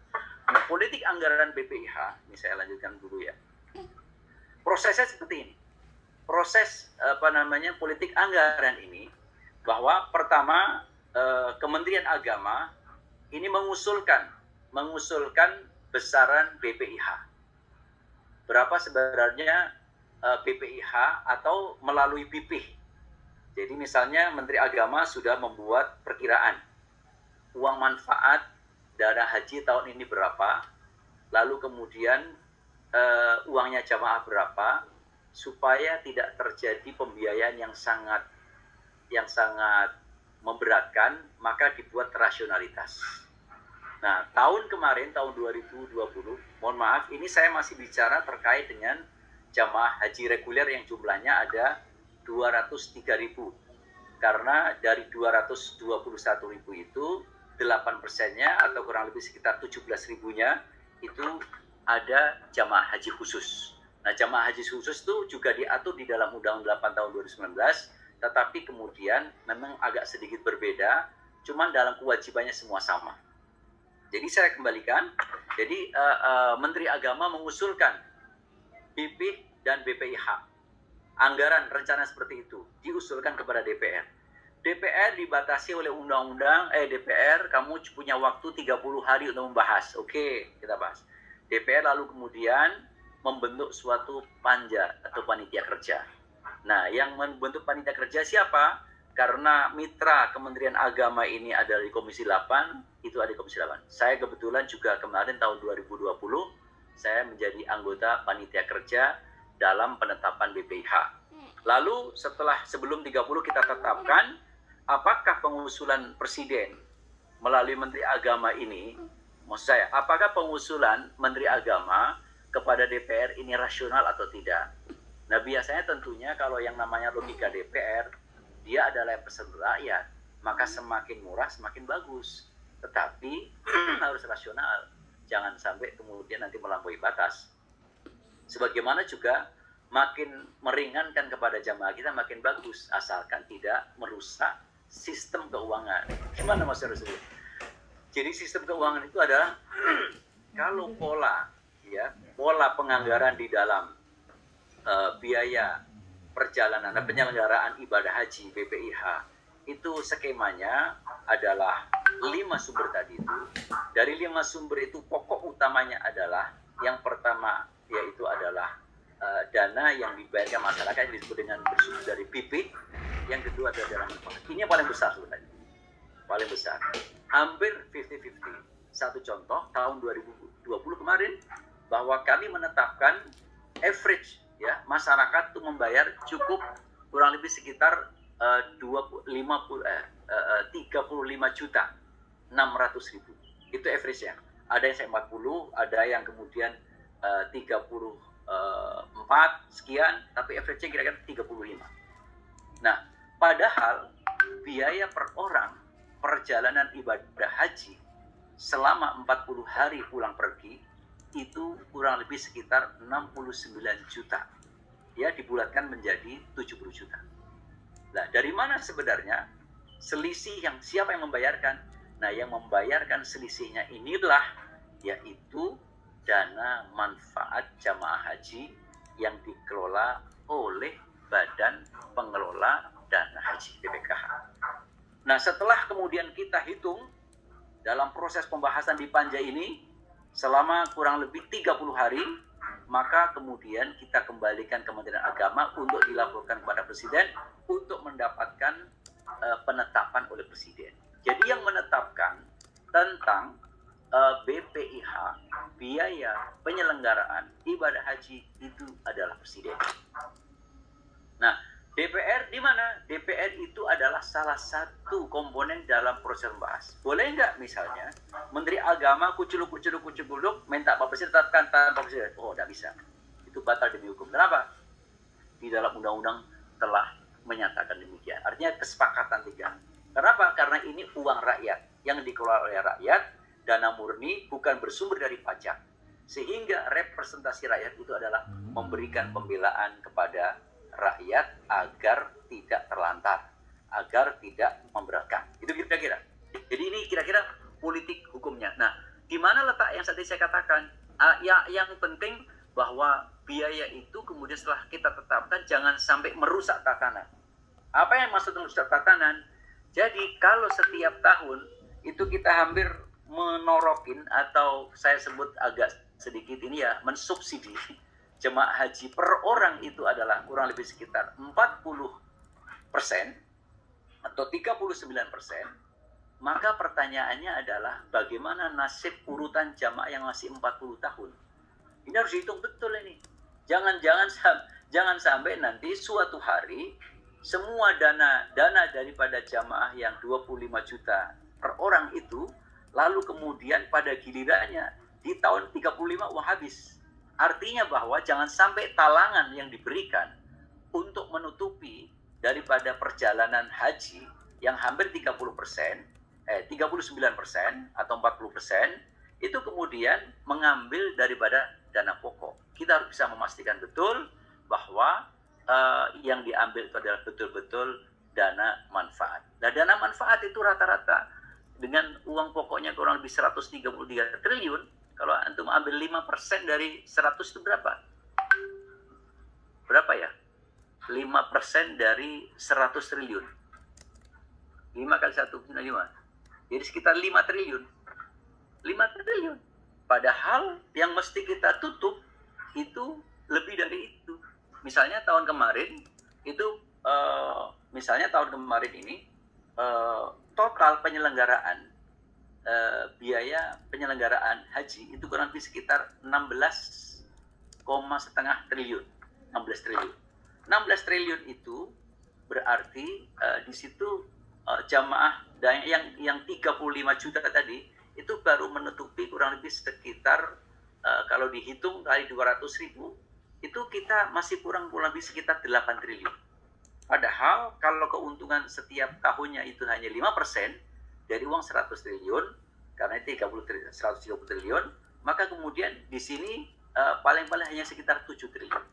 Nah, politik anggaran BPIH, ini saya lanjutkan dulu ya. Prosesnya seperti ini. Proses politik anggaran ini bahwa pertama Kementerian Agama ini mengusulkan besaran BPIH. Berapa sebenarnya BPIH atau melalui BPIH. Jadi misalnya Menteri Agama sudah membuat perkiraan uang manfaat dana haji tahun ini berapa, lalu kemudian uangnya jamaah berapa, supaya tidak terjadi pembiayaan yang sangat memberatkan, maka dibuat rasionalitas. Nah, tahun kemarin, tahun 2020, mohon maaf, ini saya masih bicara terkait dengan jamaah haji reguler yang jumlahnya ada 203.000. Karena dari 221.000 itu 8%-nya atau kurang lebih sekitar 17.000-nya itu ada jamaah haji khusus. Nah, jamaah haji khusus itu juga diatur di dalam Undang-Undang 8 tahun 2019, tetapi kemudian memang agak sedikit berbeda, cuman dalam kewajibannya semua sama. Jadi saya kembalikan, jadi Menteri Agama mengusulkan BPIH dan BPIH. Anggaran rencana seperti itu diusulkan kepada DPR. DPR dibatasi oleh undang-undang, DPR kamu punya waktu 30 hari untuk membahas. Oke, kita bahas. DPR lalu kemudian membentuk suatu panja atau panitia kerja. Nah, yang membentuk panitia kerja siapa? Karena mitra Kementerian Agama ini ada di Komisi 8, itu ada di Komisi 8. Saya kebetulan juga kemarin tahun 2020, saya menjadi anggota panitia kerja dalam penetapan BPIH. Lalu sebelum 30 kita tetapkan apakah pengusulan Presiden melalui Menteri Agama ini, maksud saya, apakah pengusulan Menteri Agama kepada DPR ini rasional atau tidak? Nah, biasanya tentunya kalau yang namanya logika DPR, dia adalah peserta rakyat, maka semakin murah semakin bagus. Tetapi harus rasional, jangan sampai kemudian nanti melampaui batas. Sebagaimana juga makin meringankan kepada jamaah kita makin bagus, asalkan tidak merusak sistem keuangan. Gimana Mas Rasul? Jadi sistem keuangan itu adalah kalau pola penganggaran di dalam biaya perjalanan dan penyelenggaraan ibadah haji BPIH itu skemanya adalah 5 sumber tadi itu. Dari 5 sumber itu pokok utamanya adalah yang pertama yaitu adalah dana yang dibayarkan masyarakat yang disebut dengan bersumber dari BP, yang kedua adalah dana manfaat. Ini yang paling besar sebenarnya, paling besar, hampir 50-50. Satu contoh tahun 2020 kemarin bahwa kami menetapkan average ya masyarakat itu membayar cukup kurang lebih sekitar 35 juta 600.000. Itu average-nya. Ada yang 40, ada yang kemudian 34 sekian, tapi average-nya kira-kira 35. Nah, padahal biaya per orang perjalanan ibadah haji selama 40 hari pulang pergi itu kurang lebih sekitar 69 juta. Ya, dibulatkan menjadi 70 juta. Nah, dari mana sebenarnya selisih yang siapa yang membayarkan? Nah, yang membayarkan selisihnya inilah yaitu dana manfaat jamaah haji yang dikelola oleh Badan Pengelola Dana Haji BPKH. Nah, setelah kemudian kita hitung dalam proses pembahasan di Panja ini selama kurang lebih 30 hari, maka kemudian kita kembalikan Kementerian Agama untuk dilaporkan kepada Presiden untuk mendapatkan penetapan oleh Presiden. Jadi yang menetapkan tentang BPIH, biaya penyelenggaraan ibadah haji, itu adalah Presiden. Nah, DPR di mana? DPR itu adalah salah satu komponen dalam proses membahas. Boleh nggak misalnya Menteri Agama kuculuk-kuculuk minta Pak Presiden tetapkan tanpa Presiden? Oh, nggak bisa. Itu batal demi hukum. Kenapa? Di dalam undang-undang telah menyatakan demikian. Artinya kesepakatan 3. Kenapa? Karena ini uang rakyat yang dikelola oleh rakyat, dana murni, bukan bersumber dari pajak. Sehingga representasi rakyat itu adalah memberikan pembelaan kepada rakyat agar tidak terlantar, agar tidak memberatkan. Itu kira-kira. Jadi ini kira-kira politik hukumnya. Nah, di mana letak yang tadi saya katakan? Yang penting bahwa biaya itu kemudian setelah kita tetapkan jangan sampai merusak tatanan. Apa yang maksud merusak tatanan? Jadi kalau setiap tahun itu kita hampir menorokin atau saya sebut agak sedikit ini ya mensubsidi jemaah haji per orang itu adalah kurang lebih sekitar 40% atau 39%, maka pertanyaannya adalah bagaimana nasib urutan jamaah yang masih 40 tahun. Ini harus dihitung betul ini. Jangan sampai nanti suatu hari semua dana daripada jamaah yang 25 juta per orang itu lalu kemudian pada gilirannya di tahun 35 uang habis. Artinya bahwa jangan sampai talangan yang diberikan untuk menutupi daripada perjalanan haji yang hampir 39% atau 40% itu kemudian mengambil daripada dana pokok. Kita harus bisa memastikan betul bahwa yang diambil itu adalah betul-betul dana manfaat. Nah, dana manfaat itu rata-rata dengan uang pokoknya kurang lebih 133 triliun. Kalau antum ambil 5% dari 100 itu berapa? Berapa ya? 5% dari 100 triliun. 5 kali 1 5. Jadi sekitar 5 triliun. 5 triliun. Padahal yang mesti kita tutup itu lebih dari itu. Misalnya tahun kemarin itu ini total penyelenggaraan biaya penyelenggaraan haji itu kurang lebih sekitar 16,5 triliun. 16 triliun itu berarti di situ jamaah yang 35 juta tadi itu baru menutupi kurang lebih sekitar kalau dihitung kali 200.000 itu kita masih kurang lebih sekitar 8 triliun. Padahal kalau keuntungan setiap tahunnya itu hanya 5% dari uang 100 triliun, karena itu 130 triliun, maka kemudian di sini paling-paling hanya sekitar 7 triliun.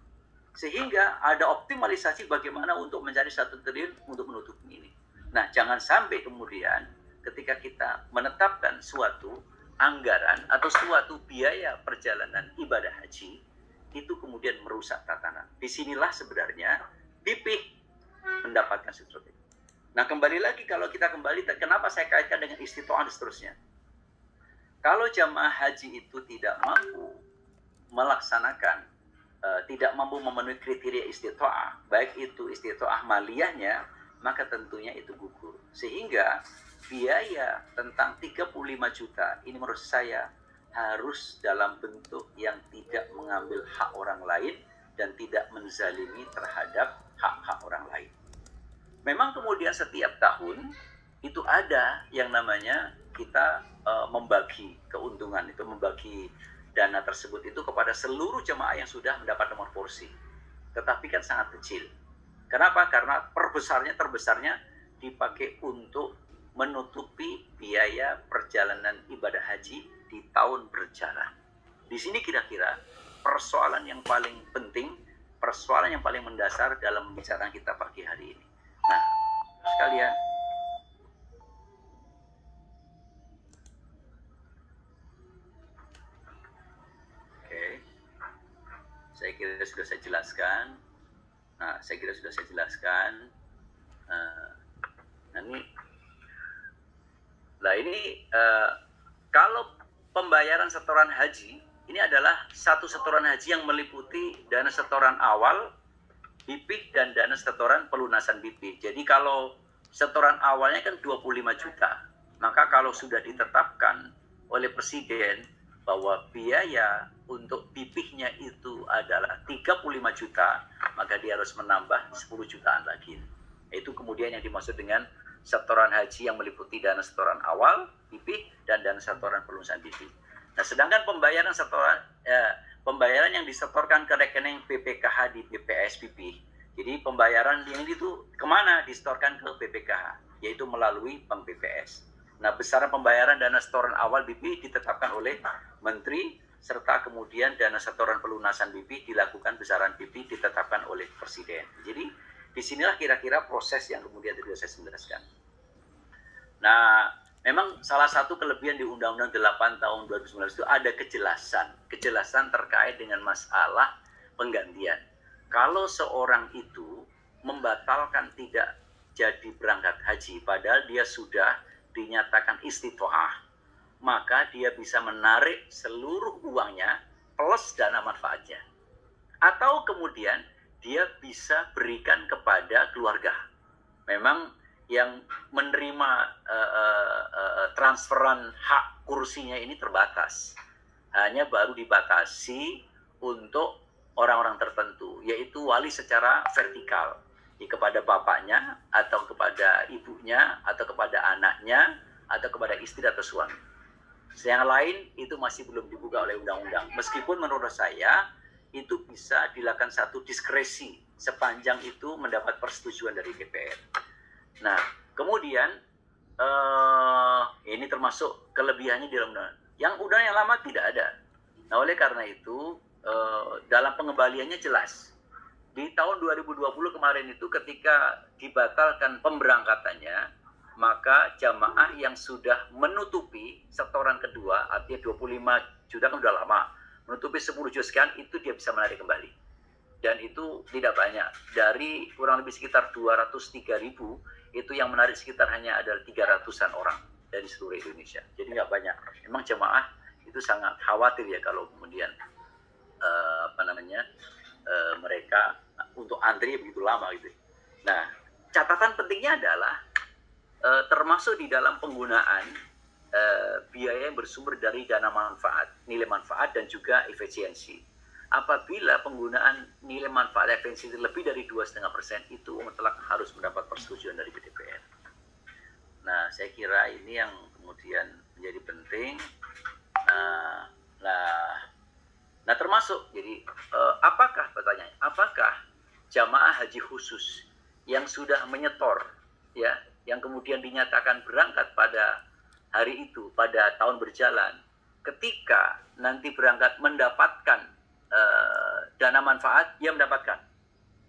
Sehingga ada optimalisasi bagaimana untuk mencari 1 triliun untuk menutup ini. Nah, jangan sampai kemudian ketika kita menetapkan suatu anggaran atau suatu biaya perjalanan ibadah haji, itu kemudian merusak tatanan. Disinilah sebenarnya BP mendapatkan sesuatu. Nah, kembali lagi kalau kita kenapa saya kaitkan dengan istitoah dan seterusnya. Kalau jamaah haji itu tidak mampu melaksanakan tidak mampu memenuhi kriteria istitoah, baik itu istitoah maliyahnya, maka tentunya itu gugur. Sehingga biaya tentang 35 juta ini menurut saya harus dalam bentuk yang tidak mengambil hak orang lain dan tidak menzalimi terhadap hak-hak orang lain. Memang kemudian setiap tahun itu ada yang namanya kita membagi keuntungan itu, membagi dana tersebut itu kepada seluruh jemaah yang sudah mendapat nomor porsi. Tetapi kan sangat kecil. Kenapa? Karena terbesarnya dipakai untuk menutupi biaya perjalanan ibadah haji di tahun berjalan. Di sini kira-kira persoalan yang paling penting, persoalan yang paling mendasar dalam pembicaraan kita pagi hari ini. Nah, sekalian, oke, saya kira sudah saya jelaskan. Ini kalau pembayaran setoran haji ini adalah satu setoran haji yang meliputi dana setoran awal, BIP dan dana setoran pelunasan BIP. Jadi kalau setoran awalnya kan 25 juta, maka kalau sudah ditetapkan oleh Presiden bahwa biaya untuk BIP-nya itu adalah 35 juta, maka dia harus menambah 10 jutaan lagi. Itu kemudian yang dimaksud dengan setoran haji yang meliputi dana setoran awal, BIP, dan dana setoran pelunasan BIP. Nah, sedangkan pembayaran yang disetorkan ke rekening BPKH di BPS BP. Jadi pembayaran yang itu kemana disetorkan ke BPKH, yaitu melalui Bank BPS. Nah, besaran pembayaran dana setoran awal BP ditetapkan oleh Menteri, serta kemudian dana setoran pelunasan BP dilakukan besaran BP ditetapkan oleh Presiden. Jadi disinilah kira-kira proses yang kemudian tadi saya jelaskan. Nah, memang salah satu kelebihan di Undang-Undang 8 tahun 2019 itu ada kejelasan terkait dengan masalah penggantian. Kalau seorang itu membatalkan tidak jadi berangkat haji, padahal dia sudah dinyatakan istitoah, maka dia bisa menarik seluruh uangnya plus dana manfaatnya. Atau kemudian dia bisa berikan kepada keluarga. Memang yang menerima transferan hak kursinya ini terbatas. Hanya baru dibatasi untuk orang-orang tertentu, yaitu wali secara vertikal. Kepada bapaknya, atau kepada ibunya, atau kepada anaknya, atau kepada istri atau suami. Yang lain itu masih belum dibuka oleh undang-undang. Meskipun menurut saya, itu bisa dilakukan satu diskresi sepanjang itu mendapat persetujuan dari DPR. Nah, kemudian ini termasuk kelebihannya di dalam undang. Yang undang yang lama tidak ada. Nah, oleh karena itu dalam pengembaliannya jelas. Di tahun 2020 kemarin itu ketika dibatalkan pemberangkatannya, maka jamaah yang sudah menutupi setoran kedua, artinya 25 juta kan sudah lama, menutupi 10 juta sekian, itu dia bisa menarik kembali. Dan itu tidak banyak. Dari kurang lebih sekitar 203.000, itu yang menarik sekitar hanya ada 300-an orang dari seluruh Indonesia. Jadi nggak banyak. Memang jemaah itu sangat khawatir ya kalau kemudian mereka untuk antri begitu lama gitu. Nah, catatan pentingnya adalah termasuk di dalam penggunaan biaya yang bersumber dari dana manfaat, nilai manfaat dan juga efisiensi. Apabila penggunaan nilai manfaat efisiensi lebih dari 2,5%, itu mutlak harus mendapat persetujuan dari DPR. Nah, saya kira ini yang kemudian menjadi penting. Nah, termasuk jadi apakah jamaah haji khusus yang sudah menyetor, ya, yang kemudian dinyatakan berangkat pada hari itu, pada tahun berjalan, ketika nanti berangkat mendapatkan dana manfaat, dia mendapatkan.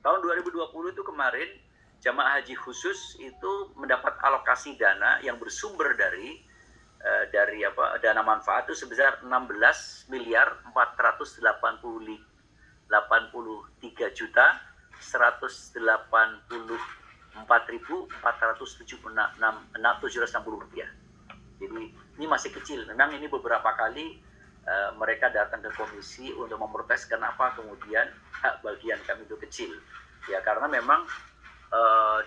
Tahun 2020 itu kemarin, jamaah haji khusus itu mendapat alokasi dana yang bersumber dari dana manfaat itu sebesar 16.484.184.476 rupiah. Jadi ini masih kecil. Memang ini beberapa kali mereka datang ke komisi untuk memprotes kenapa kemudian hak bagian kami itu kecil. Ya karena memang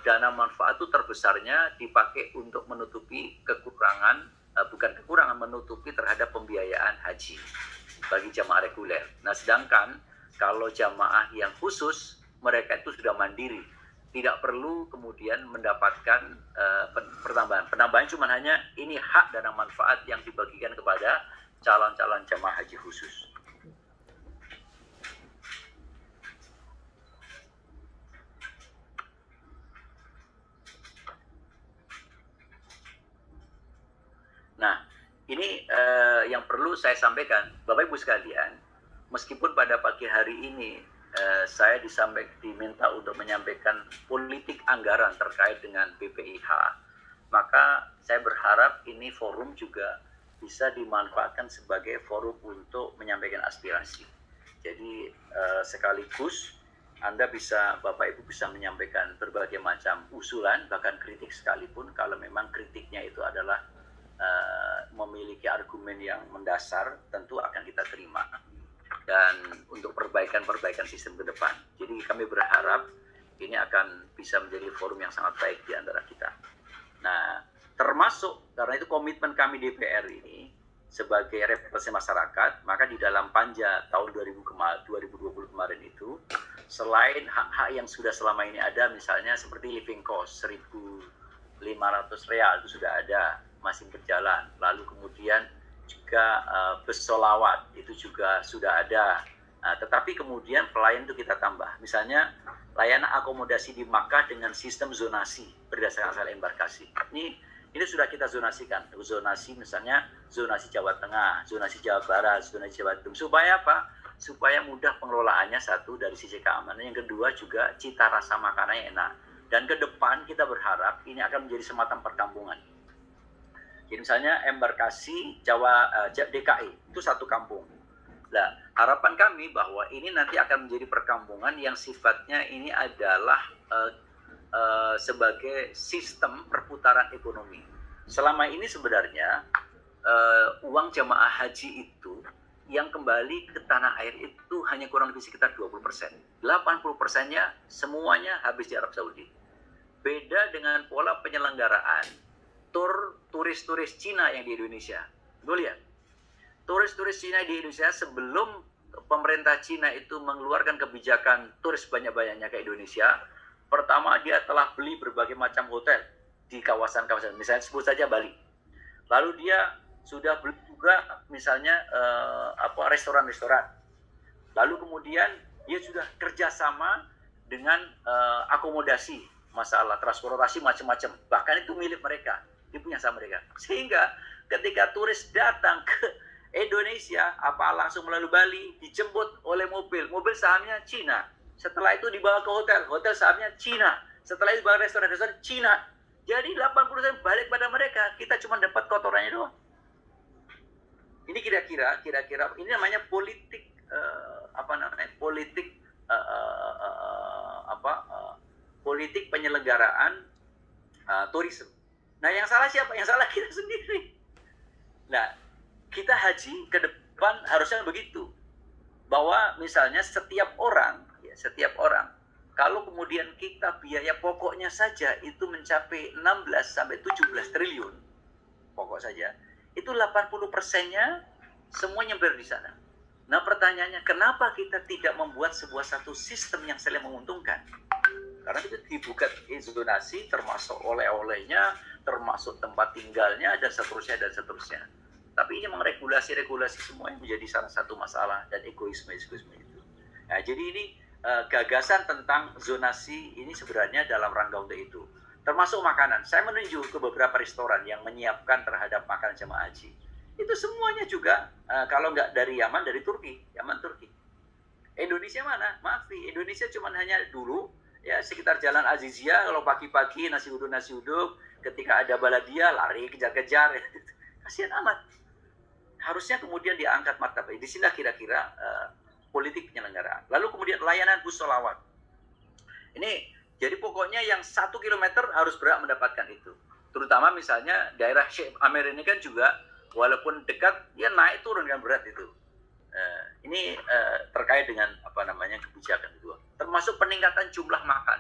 dana manfaat itu terbesarnya dipakai untuk menutupi kekurangan, bukan kekurangan, menutupi terhadap pembiayaan haji bagi jamaah reguler. Nah sedangkan kalau jamaah yang khusus, mereka itu sudah mandiri, tidak perlu kemudian mendapatkan penambahan. Penambahan cuma hanya ini hak dana manfaat yang dibagikan kepada calon-calon jamaah haji khusus. Nah, ini yang perlu saya sampaikan, Bapak Ibu sekalian, meskipun pada pagi hari ini saya diminta untuk menyampaikan politik anggaran terkait dengan BPIH, maka saya berharap ini forum juga bisa dimanfaatkan sebagai forum untuk menyampaikan aspirasi. Jadi sekaligus Anda bisa, Bapak Ibu bisa menyampaikan berbagai macam usulan, bahkan kritik sekalipun, kalau memang kritiknya itu adalah memiliki argumen yang mendasar, tentu akan kita terima. Dan untuk perbaikan sistem ke depan. Jadi kami berharap ini akan bisa menjadi forum yang sangat baik di antara kita. Nah, termasuk karena itu komitmen kami DPR ini sebagai representasi masyarakat, maka di dalam Panja tahun 2020 kemarin itu, selain hak-hak yang sudah selama ini ada, misalnya seperti living cost 1.500 real itu sudah ada, masih berjalan. Lalu kemudian juga bus solawat itu juga sudah ada. Tetapi kemudian pelayan itu kita tambah. Misalnya layanan akomodasi di Makkah dengan sistem zonasi berdasarkan asal embarkasi. Ini sudah kita zonasikan. Zonasi misalnya zonasi Jawa Tengah, zonasi Jawa Barat, zonasi Jawa Timur. Supaya apa? Supaya mudah pengelolaannya, satu dari sisi keamanan, yang kedua juga cita rasa makanannya enak. Dan ke depan kita berharap ini akan menjadi semacam perkampungan. Jadi misalnya embarkasi DKI itu satu kampung. Nah, harapan kami bahwa ini nanti akan menjadi perkampungan yang sifatnya ini adalah sebagai sistem perputaran ekonomi. Selama ini sebenarnya uang jamaah haji itu yang kembali ke tanah air itu hanya kurang lebih sekitar 20%. 80%-nya semuanya habis di Arab Saudi. Beda dengan pola penyelenggaraan turis-turis Cina yang di Indonesia. Gue lihat, turis-turis Cina di Indonesia sebelum pemerintah Cina itu mengeluarkan kebijakan turis banyak-banyaknya ke Indonesia, pertama dia telah beli berbagai macam hotel di kawasan-kawasan, misalnya sebut saja Bali. Lalu dia sudah beli juga misalnya restoran-restoran. Lalu kemudian dia sudah kerjasama dengan akomodasi, masalah transportasi macam-macam. Bahkan itu milik mereka. Punya sama mereka, sehingga ketika turis datang ke Indonesia langsung melalui Bali, dijemput oleh mobil sahamnya Cina, setelah itu dibawa ke hotel sahamnya Cina, setelah itu dibawa ke restoran Cina. Jadi 80% balik pada mereka, kita cuma dapat kotorannya doang. Ini kira-kira ini namanya politik politik penyelenggaraan turisme. Nah, yang salah siapa? Yang salah kita sendiri. Nah, kita haji ke depan harusnya begitu. Bahwa misalnya setiap orang, kalau kemudian kita biaya pokoknya saja itu mencapai 16-17 triliun, pokok saja, itu 80%-nya semuanya berada di sana. Nah, pertanyaannya, kenapa kita tidak membuat satu sistem yang saling menguntungkan? Karena itu dibuka zonasi, termasuk oleh-olehnya, termasuk tempat tinggalnya, dan seterusnya. Tapi ini mengregulasi semua yang menjadi salah satu masalah, dan egoisme itu. Nah, jadi ini gagasan tentang zonasi ini sebenarnya dalam rangka untuk itu. Termasuk makanan. Saya menunjuk ke beberapa restoran yang menyiapkan terhadap makanan jemaah haji. Itu semuanya juga, kalau nggak dari Yaman, dari Turki. Indonesia mana? Maaf, Indonesia cuma hanya dulu, ya sekitar Jalan Azizia, kalau pagi-pagi nasi uduk, ketika ada baladia lari kejar-kejar, kasihan amat. Harusnya kemudian diangkat martabat. Di sini kira-kira politik penyelenggaraan. Lalu kemudian layanan bus solawat. Ini jadi pokoknya yang 1 kilometer harus berhak mendapatkan itu. Terutama misalnya daerah Syekh Amir ini kan juga walaupun dekat dia naik turun kan berat itu. Ini terkait dengan kebijakan itu, termasuk peningkatan jumlah makan.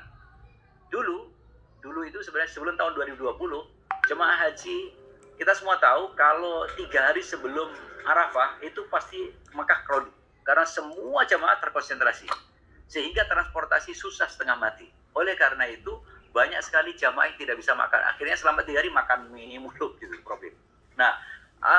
Dulu itu sebenarnya sebelum tahun 2020 jemaah haji kita semua tahu kalau 3 hari sebelum Arafah itu pasti Mekah crowded karena semua jemaah terkonsentrasi sehingga transportasi susah setengah mati. Oleh karena itu banyak sekali jamaah yang tidak bisa makan. Akhirnya selama 3 hari makan mie mulu gitu problem. Nah,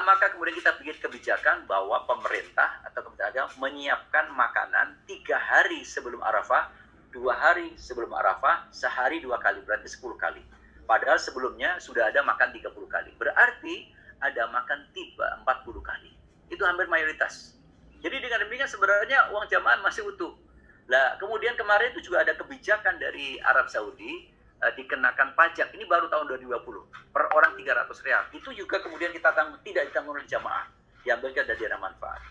maka kemudian kita bikin kebijakan bahwa pemerintah atau Kementerian Agama menyiapkan makanan 3 hari sebelum Arafah, 2 hari sebelum Arafah, sehari 2 kali, berarti 10 kali. Padahal sebelumnya sudah ada makan 30 kali. Berarti ada makan tiba 40 kali. Itu hampir mayoritas. Jadi dengan demikian sebenarnya uang jamaah masih utuh. Nah, kemudian kemarin itu juga ada kebijakan dari Arab Saudi dikenakan pajak. Ini baru tahun 2020. Per orang 300 rial. Itu juga kemudian kita tidak ditanggung oleh jamaah. Diambilkan dari dana manfaat.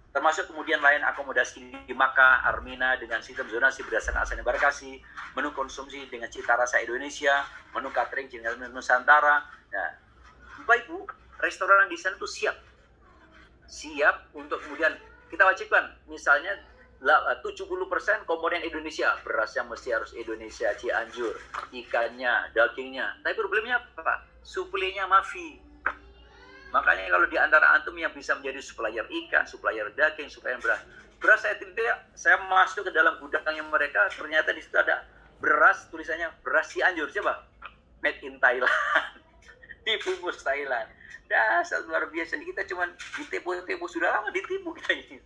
Termasuk kemudian lain akomodasi di Makkah, Armina dengan sistem zonasi berdasarkan asal embarkasi, menu konsumsi dengan cita rasa Indonesia, menu catering dengan Nusantara. Nah, Bapak Ibu, restoran di sana itu siap untuk kemudian kita wajibkan misalnya 70% komponen Indonesia, berasnya mesti harus Indonesia, Cianjur, ikannya, dagingnya. Tapi problemnya apa? Suplainya mafi. Makanya kalau di antara antum yang bisa menjadi supplier ikan, supplier daging, supplier beras saya masuk ke dalam gudangnya mereka, ternyata di situ ada beras, tulisannya beras Cianjur, coba made in Thailand, dibungkus Thailand. Dasar luar biasa, kita cuma ditipu sudah lama ditipu kita ini.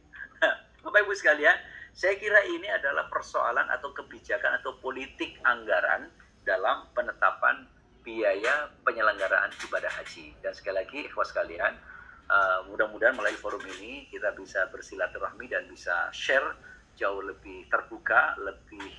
Bapak Ibu sekalian, saya kira ini adalah persoalan atau kebijakan atau politik anggaran dalam penetapan biaya penyelenggaraan ibadah haji. Dan sekali lagi, ikhwas sekalian, mudah-mudahan melalui forum ini kita bisa bersilaturahmi dan bisa share jauh lebih terbuka, lebih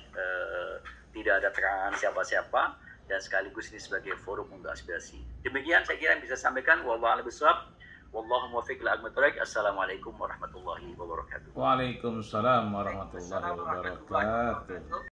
tidak ada tekanan siapa-siapa, dan sekaligus ini sebagai forum untuk aspirasi. Demikian saya kira yang bisa sampaikan. Wallahu a'lam bishawab. Wallahu muwaffiq ila aqwamit thoriq. Assalamualaikum warahmatullahi wabarakatuh. Waalaikumsalam warahmatullahi wabarakatuh.